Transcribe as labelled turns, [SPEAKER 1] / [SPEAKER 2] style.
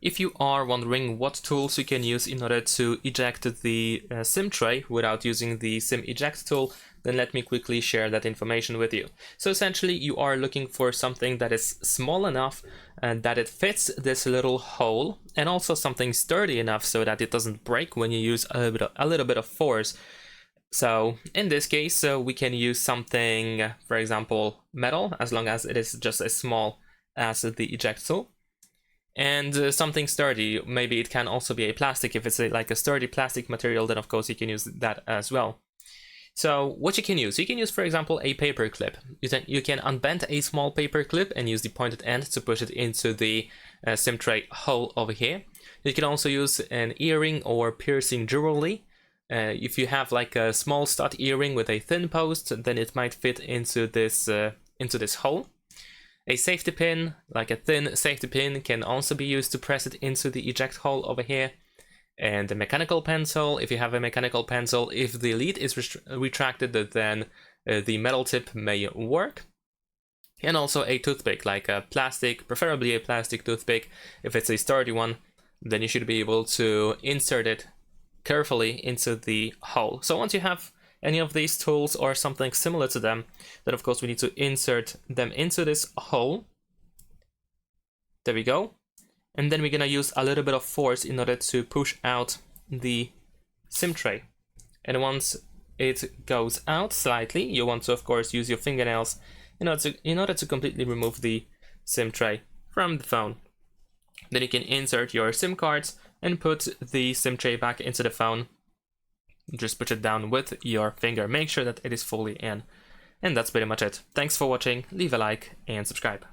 [SPEAKER 1] If you are wondering what tools you can use in order to eject the SIM tray without using the SIM eject tool, then let me quickly share that information with you. So essentially you are looking for something that is small enough and that it fits this little hole, and also something sturdy enough so that it doesn't break when you use a little bit of force. So in this case, we can use something, for example, metal, as long as it is just as small as the eject tool. And something sturdy. Maybe it can also be a plastic. If it's like a sturdy plastic material, then of course you can use that as well. So what you can use, for example, a paper clip. You can unbend a small paper clip and use the pointed end to push it into the SIM tray hole over here. You can also use an earring or piercing jewelry. If you have like a small stud earring with a thin post, then it might fit into this hole. A safety pin, like a thin safety pin, can also be used to press it into the eject hole over here. And a mechanical pencil, if you have a mechanical pencil, if the lead is retracted, then the metal tip may work. And also a toothpick, like a plastic, preferably a plastic toothpick. If it's a sturdy one, then you should be able to insert it carefully into the hole. So once you have any of these tools or something similar to them, then of course we need to insert them into this hole. There we go. And then we're gonna use a little bit of force in order to push out the SIM tray. And once it goes out slightly, you want to of course use your fingernails in order to completely remove the SIM tray from the phone. Then you can insert your SIM cards and put the SIM tray back into the phone. Just push it down with your finger. Make sure that it is fully in. And that's pretty much it. Thanks for watching. Leave a like and subscribe.